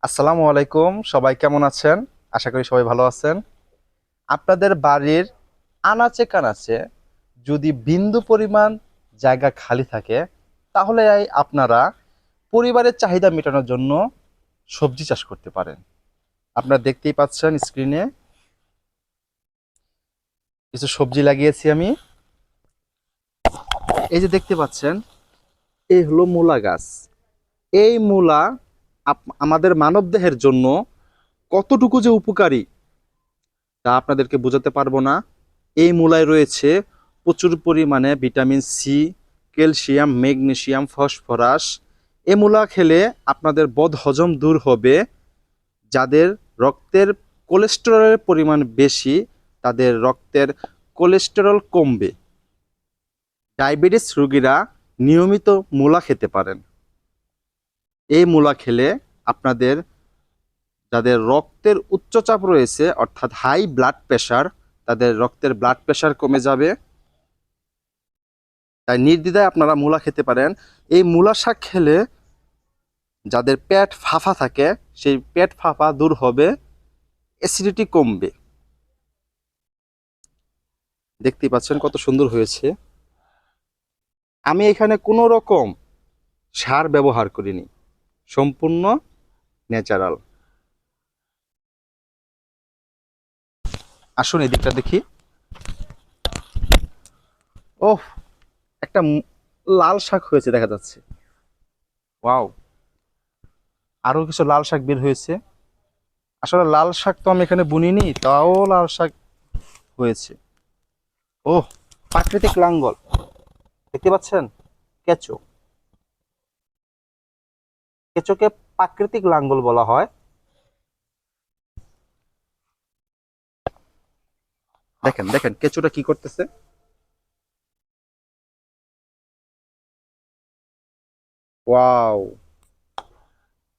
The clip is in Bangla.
আসসালামু আলাইকুম, সবাই কেমন আছেন? আশা করি সবাই ভালো আছেন। আপনাদের বাড়ির আনাচে কানাচে যদি বিন্দু পরিমাণ জায়গা খালি থাকে, তাহলে আপনারা পরিবারের চাহিদা মেটানোর জন্য সবজি চাষ করতে পারেন। আপনারা দেখতেই পাচ্ছেন স্ক্রিনে কিছু সবজি লাগিয়েছি আমি। এই যে দেখতে পাচ্ছেন, এই হলো মূলা গাছ। এই মূলা আমাদের মানবদেহের জন্য কতটুকু যে উপকারী তা আপনাদেরকে বোঝাতে পারবো না। এই মূলায় রয়েছে প্রচুর পরিমাণে vitamin C, calcium, magnesium, phosphorus. এই মূলা খেলে আপনাদের বদহজম দূর হবে। যাদের রক্তের কোলেস্টেরলের পরিমাণ বেশি, তাদের রক্তের কোলেস্টেরল কমবে। ডায়াবেটিস রোগীরা নিয়মিত মূলা খেতে পারেন। এই মূলা খেলে আপনাদের যাদের রক্তের উচ্চচাপ রয়েছে, অর্থাৎ হাই ব্লাড প্রেশার, তাদের রক্তের ব্লাড প্রেশার কমে যাবে। তাই নির্দ্বিধায় আপনারা মূলা খেতে পারেন। এই মূলা শাক খেলে যাদের পেট ফাঁপা থাকে, সেই পেট ফাঁপা দূর হবে, অ্যাসিডিটি কমবে। দেখতেই পাচ্ছেন কত সুন্দর হয়েছে। আমি এখানে কোনো রকম সার ব্যবহার করিনি, সম্পূর্ণ ন্যাচারাল। আসুন এদিকটা দেখি। ওহ, একটা লাল শাক হয়েছে দেখা যাচ্ছে। ওয়াও, আরো কিছু লাল শাক বের হয়েছে। আসলে লাল শাক তো আমি এখানে বুনিনি, তাও লাল শাক হয়েছে। ওহ, প্রাকৃতিক লাঙ্গল দেখতে পাচ্ছেন? কেঁচো, কেঁচোকে প্রাকৃতিক লাঙ্গল বলা হয়। দেখেন দেখেন কেঁচোটা কি করতেছে। ওয়াও,